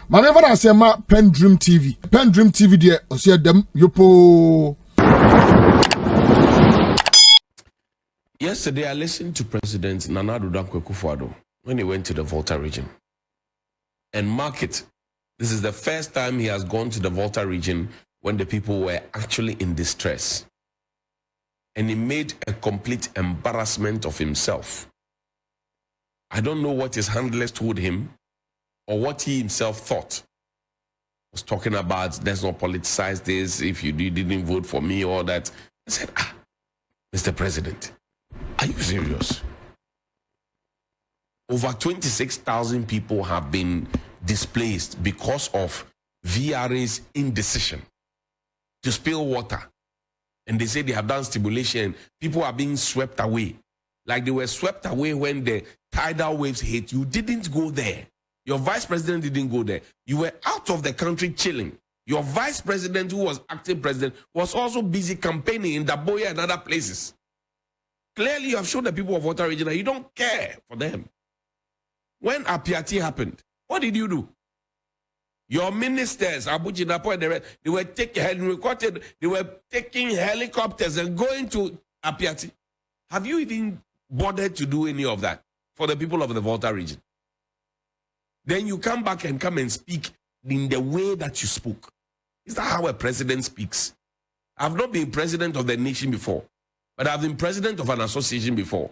My never I say ma PENDREAM TV. PENDREAM TV there. I see them. Yopo. Yesterday, I listened to President Nana Addo Akufo-Addo when he went to the Volta region. And mark it, this is the first time he has gone to the Volta region when the people were actually in distress. And he made a complete embarrassment of himself. I don't know what his handlers told him or what he himself thought. He was talking about, let's not politicize this, if you didn't vote for me, or that. I said, Mr. President, are you serious? Over 26,000 people have been displaced because of VRA's indecision to spill water. And they say they have done stimulation. People are being swept away. Like they were swept away when the tidal waves hit. You didn't go there. Your vice president didn't go there. You were out of the country chilling. Your vice president, who was acting president, was also busy campaigning in Daboya and other places. Clearly, you have shown the people of Volta region that you don't care for them. When Apiati happened, what did you do? Your ministers, Abuji Napo, they were taking helicopters and going to Apiati. Have you even bothered to do any of that for the people of the Volta region? Then you come back and come and speak in the way that you spoke. Is that how a president speaks? I've not been president of the nation before, but I've been president of an association before.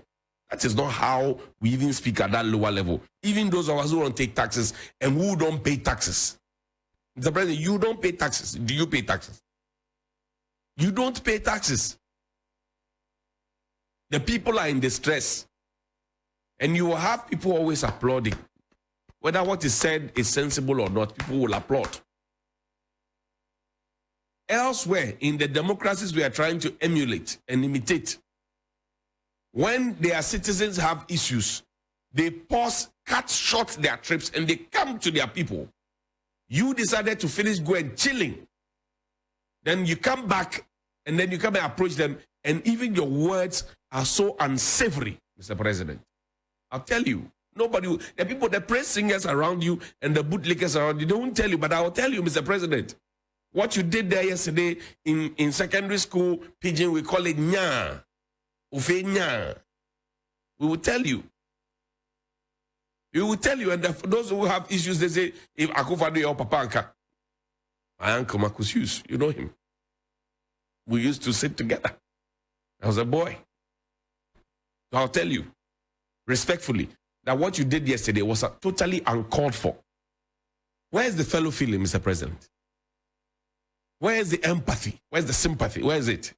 That is not how we even speak at that lower level. Even those of us who don't take taxes and who don't pay taxes. Mr. President, you don't pay taxes. Do you pay taxes? You don't pay taxes. The people are in distress. And you will have people always applauding. Whether what is said is sensible or not, people will applaud. Elsewhere, in the democracies we are trying to emulate and imitate, when their citizens have issues, they pause, cut short their trips, and they come to their people. You decided to finish going chilling. Then you come back, and then you come and approach them, and even your words are so unsavory, Mr. President. I'll tell you, nobody, the people, the praise singers around you and the bootlickers around you, they won't tell you, but I will tell you, Mr. President, what you did there yesterday in secondary school, Pidgin, we call it nya. Ufe nya. We will tell you. We will tell you, and those who have issues, they say, if Akufo-Addo your papa anka, my uncle Marcus Hughes, you know him. We used to sit together. I was a boy. So I'll tell you, respectfully, that what you did yesterday was totally uncalled for. Where is the fellow feeling, Mr. President? Where is the empathy? Where's the sympathy? Where is it?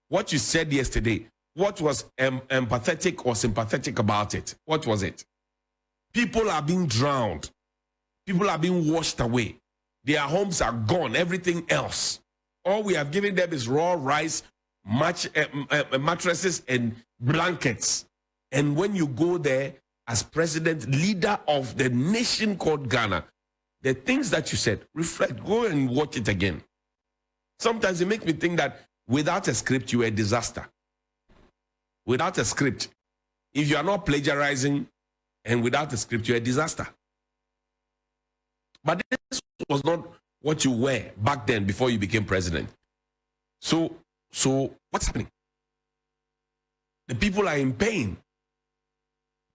What you said yesterday, what was empathetic or sympathetic about it? What was it? People are being drowned. People are being washed away. Their homes are gone. Everything else. All we have given them is raw rice, mattresses, and blankets. And when you go there as president, leader of the nation called Ghana, the things that you said, reflect, go and watch it again. Sometimes it makes me think that without a script, you are a disaster. Without a script, if you are not plagiarizing and without a script, you're a disaster. But this was not what you were back then before you became president. So what's happening? The people are in pain.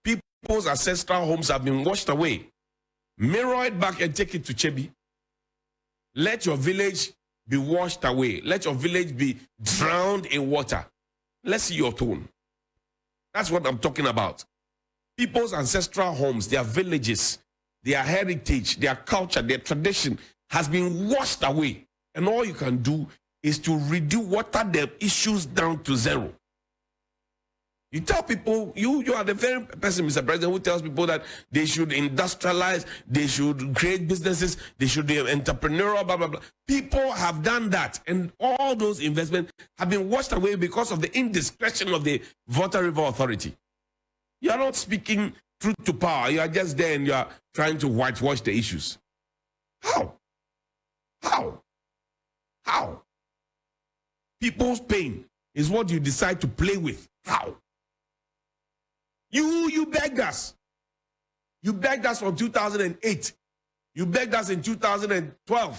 People's ancestral homes have been washed away. Mirror it back and take it to Chebi. Let your village be washed away. Let your village be drowned in water. Let's see your tone. That's what I'm talking about. People's ancestral homes, their villages, their heritage, their culture, their tradition has been washed away. And all you can do is to water the issues down to zero. You tell people, you are the very person, Mr. President, who tells people that they should industrialize, they should create businesses, they should be entrepreneurial, blah, blah, blah. People have done that. And all those investments have been washed away because of the indiscretion of the Volta River Authority. You are not speaking truth to power. You are just there and you are trying to whitewash the issues. How? How? How? People's pain is what you decide to play with. How? You begged us. You begged us from 2008 You begged us in 2012.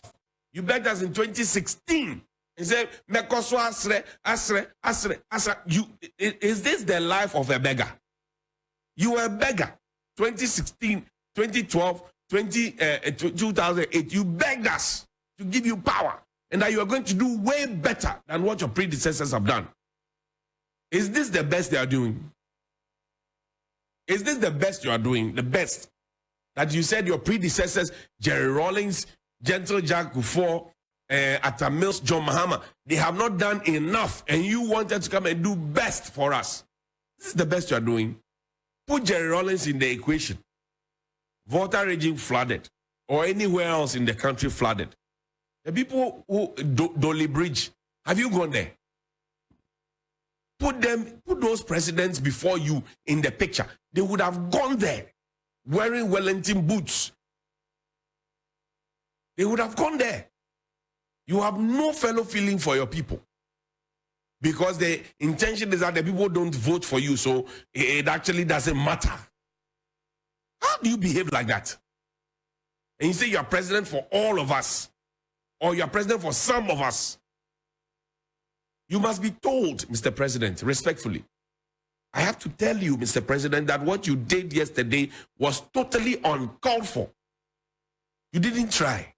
You begged us in 2016. And said, "Mekoso asre. Is this the life of a beggar? You were a beggar. 2016, 2012, 2008. You begged us to give you power and that you are going to do way better than what your predecessors have done. Is this the best they are doing? Is this the best you are doing? The best that you said your predecessors, Jerry Rawlings, Gentle Jack Kufuor, Atta Mills, John Mahama, they have not done enough, and you wanted to come and do best for us. This is the best you are doing. Put Jerry Rawlings in the equation. Volta region flooded, or anywhere else in the country flooded. The people who Dolly Bridge, have you gone there? Put those presidents before you in the picture. They would have gone there wearing Wellington boots. They would have gone there. You have no fellow feeling for your people, because the intention is that the people don't vote for you, so it actually doesn't matter. How do you behave like that? And you say you are president for all of us, or you are president for some of us. You must be told, Mr. President, respectfully, I have to tell you, Mr. President, that what you did yesterday was totally uncalled for. You didn't try.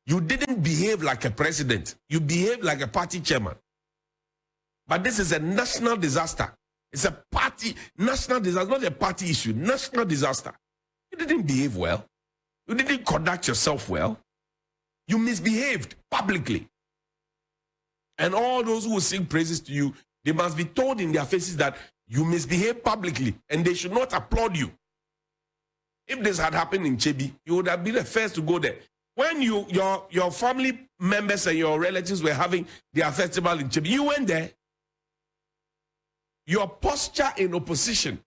You didn't behave like a president. You behaved like a party chairman. But this is a national disaster. It's a national disaster, not a party issue, national disaster. You didn't behave well. You didn't conduct yourself well. You misbehaved publicly. And all those who sing praises to you, they must be told in their faces that you misbehaved publicly, and they should not applaud you. If this had happened in Chebi, you would have been the first to go there. When your family members and your relatives were having their festival in Chebi, you went there. Your posture in opposition,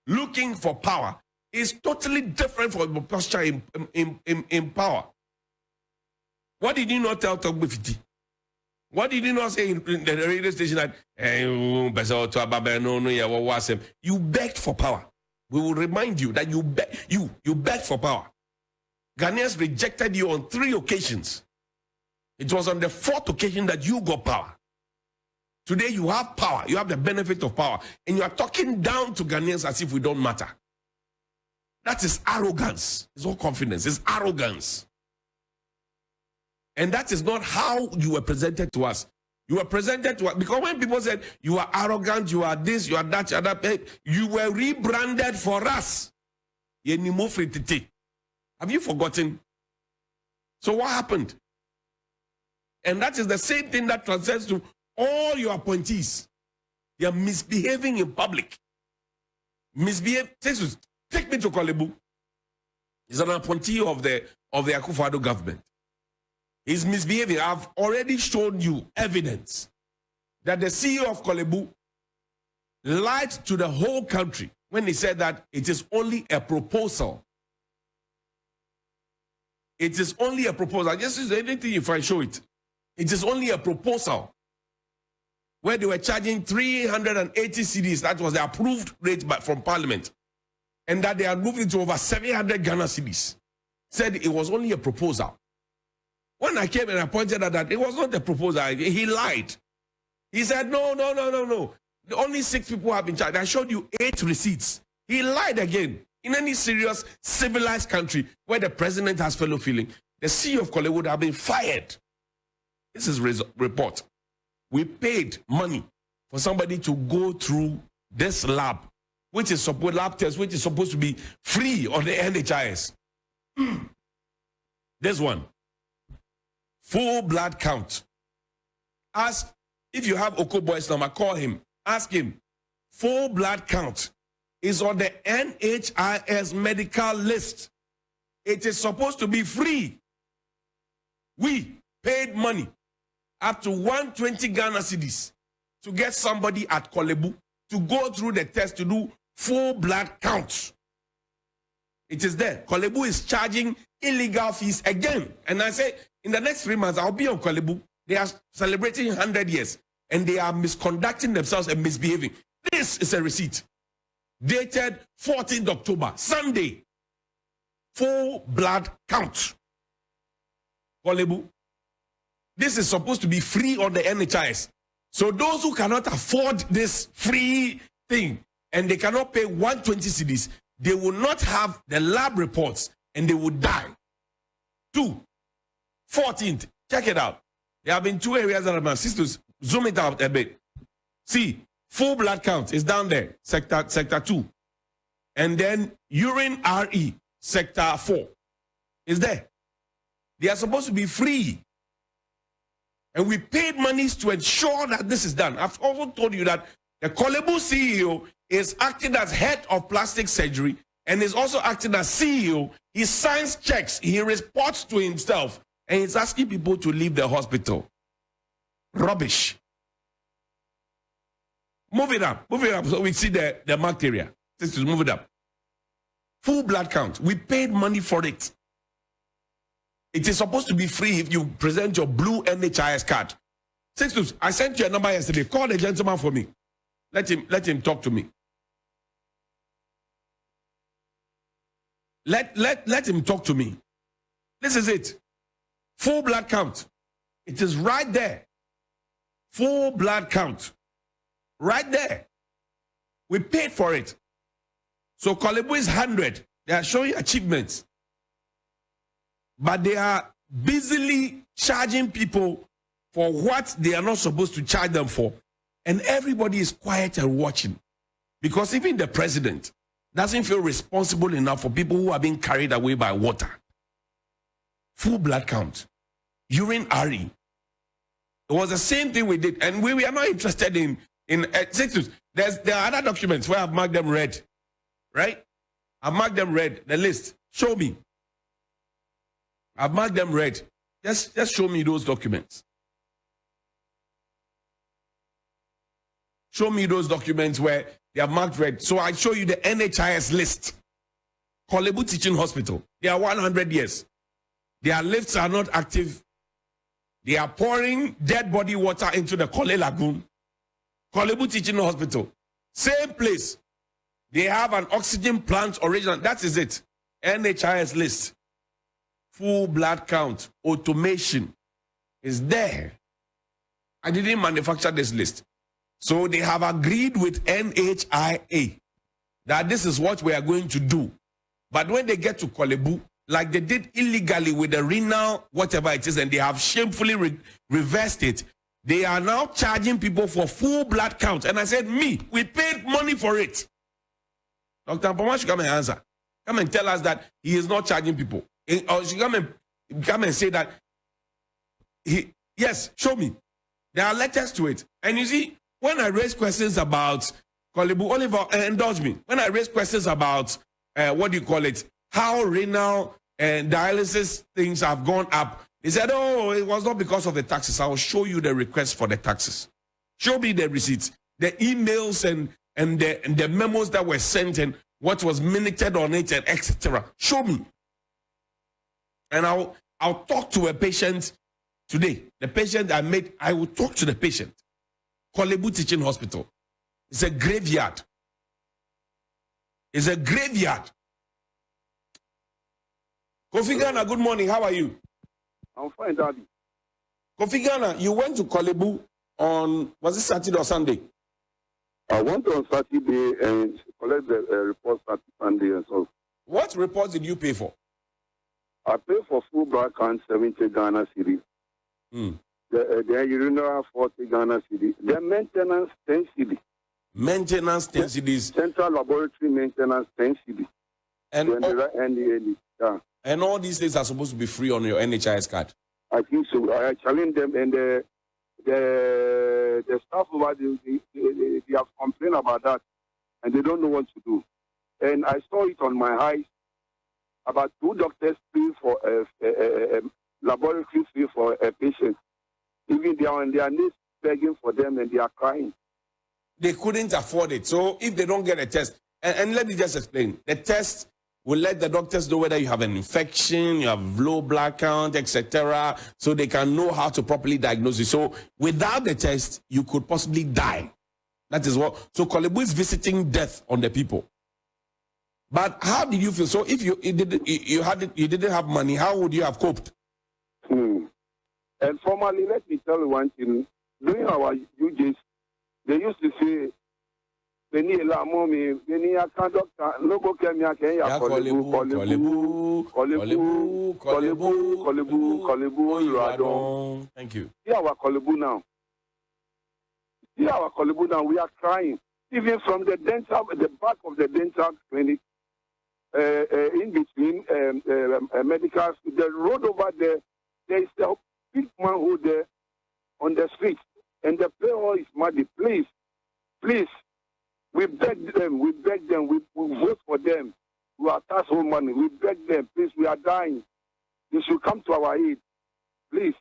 looking for power, is totally different from your posture in power. What did you not tell Togbefiti? What did you not say in the radio station that you begged for power? We will remind you that you begged for power. Ghanaians rejected you on 3 occasions. It was on the 4th occasion that you got power. Today you have power. You have the benefit of power. And you are talking down to Ghanaians as if we don't matter. That is arrogance. It's not confidence. It's arrogance. And that is not how you were presented to us. You were presented to us because when people said you are arrogant, you are this, you are that, you are that, you were rebranded for us. Have you forgotten? So what happened? And that is the same thing that transcends to all your appointees. They are misbehaving in public. Take me to Korle-Bu. He's an appointee of the Akufo-Addo government. He's misbehaving. I've already shown you evidence that the CEO of Korle-Bu lied to the whole country when he said that it is only a proposal. It is only a proposal. Just use anything if I show it. It is only a proposal. Where they were charging 380 cedis. That was the approved rate from Parliament. And that they had moved it to over 700 Ghana cedis. Said it was only a proposal. When I came and I pointed out that it was not a proposal, he lied. He said, no. Only 6 people have been charged. I showed you 8 receipts. He lied again. In any serious civilized country where the president has fellow feeling, the CEO of Korle would have been fired. This is report. We paid money for somebody to go through this lab, which is lab test, which is supposed to be free on the NHIS. This one. Full blood count. Ask if you have Okoboy's number, call him. Ask him. Full blood count is on the NHIS medical list. It is supposed to be free. We paid money up to 120 Ghana cedis to get somebody at Korle-Bu to go through the test to do full blood count. It is there. Korle-Bu is charging illegal fees again. And I say, in the next 3 months, I'll be on Korle-Bu. They are celebrating 100 years. And they are misconducting themselves and misbehaving. This is a receipt. Dated 14th October, Sunday. full blood count. Korle-Bu. This is supposed to be free on the NHIS. So those who cannot afford this free thing and they cannot pay 120 cedis, they will not have the lab reports and they will die. 2, 14th, check it out. There have been 2 areas that I'm sisters. Zoom it out a bit. See, full blood count is down there, sector 2. And then urine RE, sector 4 is there. They are supposed to be free. And we paid monies to ensure that this is done. I've also told you that the Korle-Bu CEO is acting as head of plastic surgery and is also acting as CEO. He signs checks, he reports to himself, and he's asking people to leave the hospital. Rubbish. Move it up so we see the marked area. This is move it up. Full blood count. We paid money for it. It is supposed to be free if you present your blue NHIS card. 6 I sent you a number yesterday. Call the gentleman for me. Let him talk to me. Let him talk to me. This is it. Full blood count. It is right there. Full blood count. Right there. We paid for it. So Korle-Bu is 100. They are showing achievements. But they are busily charging people for what they are not supposed to charge them for. And everybody is quiet and watching. Because even the president doesn't feel responsible enough for people who are being carried away by water. Full blood count. Urine RE. It was the same thing we did. And we are not interested in 6. There are other documents where I've marked them red. Right? I've marked them red. The list. Show me. I've marked them red. Just show me those documents. Show me those documents where they have marked red. So I show you the NHIS list. Korle-Bu Teaching Hospital. They are 100 years. Their lifts are not active. They are pouring dead body water into the Korle Lagoon. Korle-Bu Teaching Hospital. Same place. They have an oxygen plant original. That is it. NHIS list. Full blood count. Automation is there. I didn't manufacture this list. So they have agreed with NHIA that this is what we are going to do. But when they get to Korle-Bu, like they did illegally with the renal, whatever it is, and they have shamefully reversed it, they are now charging people for full blood count. And I said, we paid money for it. Dr. Mpoma should come and answer. Come and tell us that he is not charging people. Or she come and say that yes, show me. There are letters to it. And you see, when I raise questions about Korle-Bu, Oliver, indulge me. When I raise questions about how renal and dialysis things have gone up, they said, oh, it was not because of the taxes. I will show you the request for the taxes. Show me the receipts, the emails and the memos that were sent and what was minuted on it and etc. Show me. And I'll talk to a patient today. The patient I will talk to the patient. Korle-Bu Teaching Hospital. It's a graveyard. It's a graveyard. Kofi Ghana, good morning. How are you? I'm fine, Daddy. Kofi Ghana, you went to Korle-Bu on, was it Saturday or Sunday? I went on Saturday and collect the report Sunday and so. What reports did you pay for? I paid for full blood count 70 Ghana cedis. The urinary 40 Ghana cedis. The maintenance 10 cedis. Maintenance 10 cedis. Central laboratory maintenance 10 cedis. And all these things are supposed to be free on your NHIS card. I think so. I challenge them, and the staff over they have complained about that, and they don't know what to do. And I saw it on my eyes. About 2 doctors free for a laboratory fee for a patient. Even they are on their knees begging for them, and they are crying. They couldn't afford it. So if they don't get a test, and let me just explain, the test will let the doctors know whether you have an infection, you have low blood count, etc., so they can know how to properly diagnose it. So without the test, you could possibly die. That is what. So Korle-Bu is visiting death on the people. But how did you feel? So if you didn't have money, how would you have coped? And formally, let me tell you one thing. During our UJs, they used to say, "Beni la mommy, beni a conductor, no go kemia kenya Korle-Bu. Thank you. See our Korle-Bu now. See our Korle-Bu now. We are crying. Even from the back of the dental clinic, in between medical, the road over there, there is a big manhole there on the street, and the payroll is muddy. Please, we beg them, we vote for them. We are tax home money. We beg them, please, we are dying. You should come to our aid, please.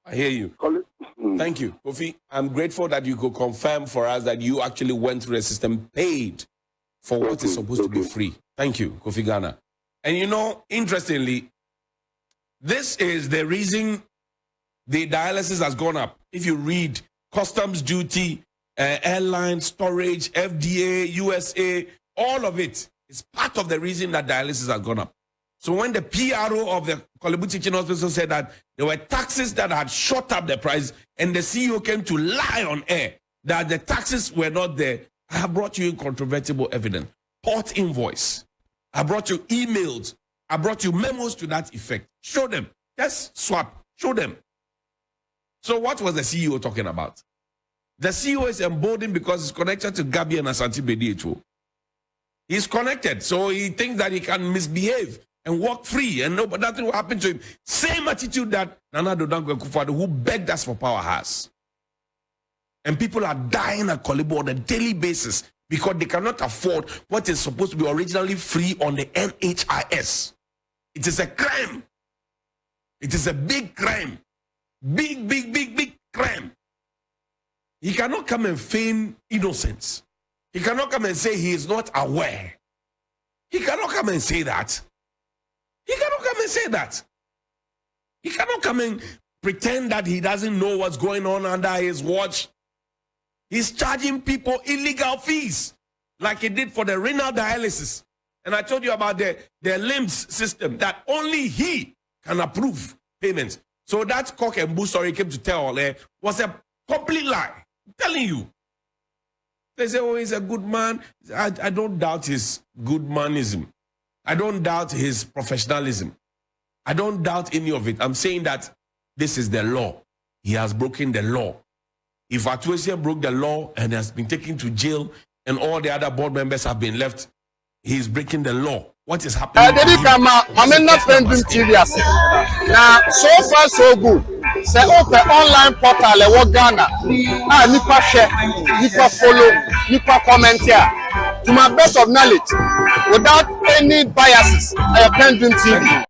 I hear you. Thank you, Kofi. I'm grateful that you could confirm for us that you actually went through the system, paid for what is supposed to be free. Thank you, Kofi Ghana. And you know, interestingly, this is the reason the dialysis has gone up. If you read customs duty, airline, storage, FDA, USA, all of it is part of the reason that dialysis has gone up. So when the PRO of the Korle-Bu Teaching Hospital said that there were taxes that had shot up the price, and the CEO came to lie on air that the taxes were not there, I have brought you incontrovertible evidence. Port invoice. I brought you emails. I brought you memos to that effect. Show them. Just swap. Show them. So what was the CEO talking about? The CEO is emboldened because he's connected to Gabi and Asante Bediacho. He's connected, so he thinks that he can misbehave and walk free, and nothing will happen to him. Same attitude that Nana Addo Dankwa Akufo-Addo, who begged us for power, has. And people are dying at Korle-Bu on a daily basis because they cannot afford what is supposed to be originally free on the NHIS. It is a crime. It is a big crime. Big crime. He cannot come and feign innocence. He cannot come and say he is not aware. He cannot come and say that. He cannot come and say that. He cannot come and pretend that he doesn't know what's going on under his watch. He's charging people illegal fees like he did for the renal dialysis. And I told you about the LIMS system that only he can approve payments. So that cock and bull story came to tell was a complete lie. I'm telling you. They say, oh, he's a good man. I don't doubt his good manism. I don't doubt his professionalism. I don't doubt any of it. I'm saying that this is the law. He has broken the law. If Atuesia broke the law and has been taken to jail and all the other board members have been left, he's breaking the law. What is happening? I'm not PENDREAM TV. Now, so far so good. Say open online portal le Ghana. Nipa share, nipa follow, nipa comment here. To my best of knowledge, without any biases, I PENDREAM TV.